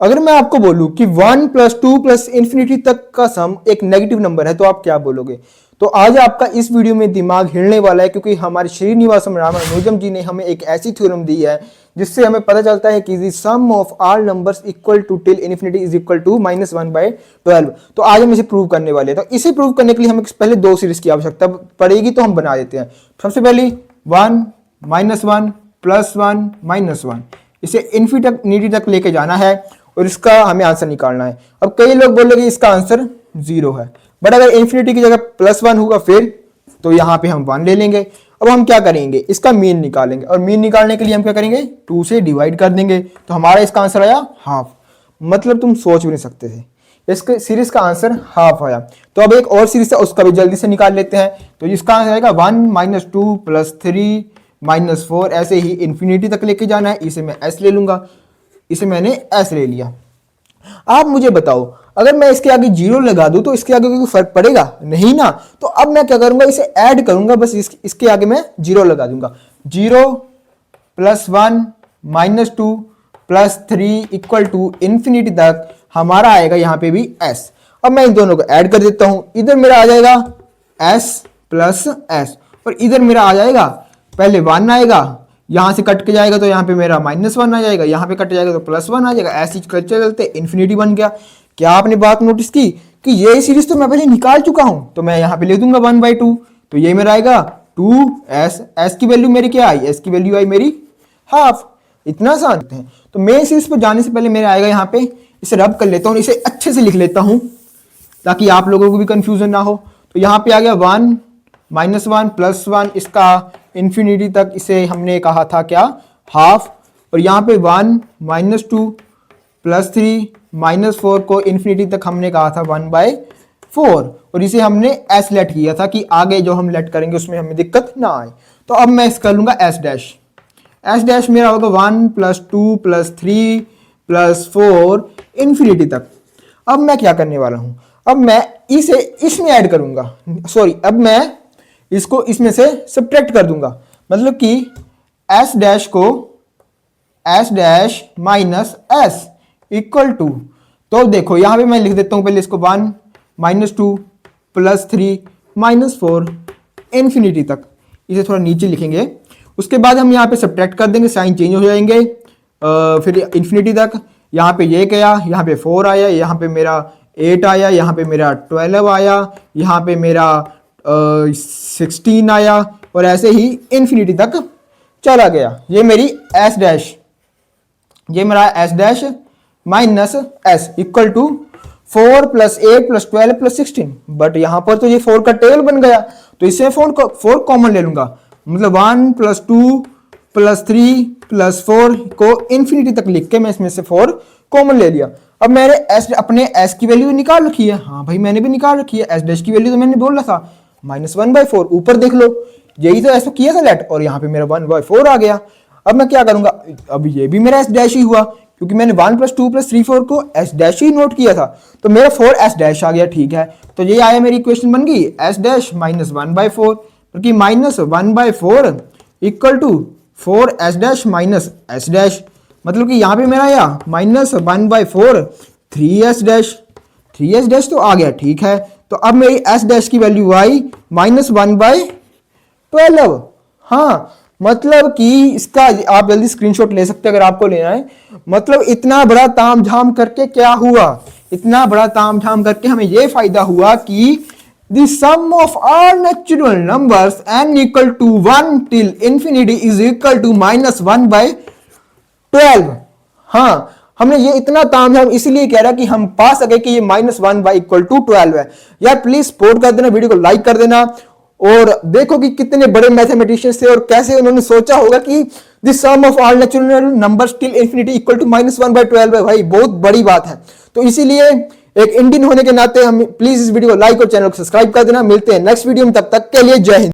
अगर मैं आपको बोलूं कि 1 + 2 + इन्फिनिटी तक का सम एक नेगेटिव नंबर है तो आप क्या बोलोगे? तो आज आपका इस वीडियो में दिमाग हिलने वाला है, क्योंकि हमारे श्रीनिवासम रामानुजम जी ने हमें एक ऐसी थ्योरम दी है जिससे हमें पता चलता है कि sum of all numbers equal to till infinity is equal to -1/12। तो आज हम इसे प्रूव करने वाले हैं। तो इसे प्रूव करने के लिए हमें पहले दो सीरीज की आवश्यकता पड़ेगी, तो हम बना देते हैं। सबसे पहली 1 -1 +1 -1, इसे इन्फिनिटी तक लेके जाना है और इसका हमें आंसर निकालना है। अब कई लोग बोलेंगे इसका आंसर 0 है, बट अगर इन्फिनिटी की जगह +1 होगा फिर तो यहाँ पे हम 1 ले लेंगे। अब हम क्या करेंगे, इसका मीन निकालेंगे, और मीन निकालने के लिए हम क्या करेंगे, 2 से डिवाइड कर देंगे, तो हमारा इसका आंसर आया हाफ। मतलब तुम सोच भी नहीं सकते थे, इसके सीरीज का आंसर हाफ आया। तो अब एक और सीरीज है, उसका भी जल्दी से निकाल लेते हैं। तो इसका आंसर आएगा 1 - 2 + 3 -4, ऐसे ही इन्फिनिटी तक लेके जाना है। इसे मैं s ले लूंगा, इसे मैंने s ले लिया। आप मुझे बताओ, अगर मैं इसके आगे 0 लगा दूं तो इसके आगे कोई फर्क पड़ेगा? नहीं ना। तो अब मैं क्या करूंगा, इसे ऐड करूंगा, बस इसके आगे मैं 0 लगा दूंगा। 0 + 1 - 2 + 3 इक्वल टू इन्फिनिटी तक हमारा आएगा यहाँ पे भी s। अब मैं इन दोनों को ऐड कर देता हूं, इधर मेरा आ जाएगा s + s, और इधर मेरा आ जाएगा, पहले 1 आएगा, यहां से कट के जाएगा तो यहाँ पे मेरा -1 आ जाएगा, यहाँ पे कट जाएगा तो +1 आ जाएगा, ऐसे चलते चलते इन्फिनिटी बन गया। क्या आपने बात नोटिस की कि ये सीरीज तो मैं पहले निकाल चुका हूं, तो मैं यहाँ पे ले दूंगा 1/2, तो ये मेरा आएगा 2s। s की वैल्यू मेरी क्या आई, s की वैल्यू आई मेरी हाफ। इतना आसान है। तो मेन सीरीज पर जाने से पहले मेरा आएगा यहाँ पे, इसे रब कर लेता हूँ, इसे अच्छे से लिख लेता हूँ ताकि आप लोगों को भी कंफ्यूजन ना हो। तो यहाँ पे आ गया 1 -1 +1, इसका इन्फिनिटी तक इसे हमने कहा था क्या, हाफ। और यहाँ पे 1 - 2 + 3 -4 को इन्फिनिटी तक हमने कहा था 1/4, और इसे हमने s लेट किया था कि आगे जो हम लेट करेंगे उसमें हमें दिक्कत ना आए। तो अब मैं इस कर लूंगा s' मेरा होगा 1 + 2 + 3 + 4 इन्फिनिटी तक। अब मैं क्या करने वाला हूं, अब मैं इसे इसमें ऐड करूंगा, सॉरी, अब मैं इसको इसमें से सब्ट्रैक्ट कर दूंगा, मतलब कि s' को s' - s इक्वल टू, तो देखो यहां पे मैं लिख देता हूं पहले इसको 1 - 2 + 3 -4 इन्फिनिटी तक, इसे थोड़ा नीचे लिखेंगे। उसके बाद हम यहाँ पे सब्ट्रैक्ट कर देंगे, साइन चेंज हो जाएंगे, फिर इन्फिनिटी तक। यहाँ पे ये गया, यहाँ पे 4 आया, यहाँ पे मेरा 8 आया, यहाँ पे मेरा 12 आया, यहाँ पे मेरा 16 आया, और ऐसे ही इन्फिनिटी तक चला गया। ये मेरी s', ये मेरा s' - s equal to 4 + 8 + 12 + 16। But यहां पर तो ये 4 का टेबल बन गया, तो इससे 4 कॉमन ले लूंगा, मतलब 1 + 2 + 3 + 4 को इन्फिनिटी तक लिख के मैं इसमें से 4 कॉमन ले लिया। अब मैंने अपने s की वैल्यू निकाल रखी है, हाँ भाई मैंने भी निकाल रखी है, s' की वैल्यू तो मैंने बोला था -1/4, ऊपर देख लो, यही तो ऐसा किया था लेट, और यहाँ पे मेरा 1/4 आ गया। अब मैं क्या करूंगा, अब ये भी मेरा s' ही हुआ, क्योंकि मैंने 1 + 2 + 3 4 को s' ही नोट किया था, तो मेरा 4s' आ गया। ठीक है, तो ये आया, मेरी इक्वेशन बन गई s' -1/4, क्योंकि -1/4 इक्वल टू 4s' - s', मतलब कि यहाँ पे मेरा आया -1/4 3s' तो आ गया। ठीक है, तो अब मेरी s' की वैल्यू आई -1/12। हाँ, मतलब कि इसका आप जल्दी स्क्रीनशॉट ले सकते हैं अगर आपको लेना है। मतलब इतना बड़ा तामझाम करके क्या हुआ, इतना बड़ा तामझाम करके हमें यह फायदा हुआ कि the sum of all natural numbers n equal to 1 till infinity is equal to -1/12। हाँ, हमने ये इतना तामझाम इसलिए कह रहा कि हम पा सके कि ये -1/12 है। यार प्लीज सपोर्ट कर देना, वीडियो को लाइक कर देना, और देखो कि कितने बड़े मैथमेटिशियंस थे और कैसे उन्होंने सोचा होगा कि the sum of all natural numbers till infinity equal to -1/12 है। भाई बहुत बड़ी बात है। तो इसीलिए एक इंडियन होने के नाते हम प्लीज इस वीडियो को लाइक और चैनल को सब्सक्राइब कर देना। मिलते हैं नेक्स्ट वीडियो में, तब तक के लिए जय हिंद।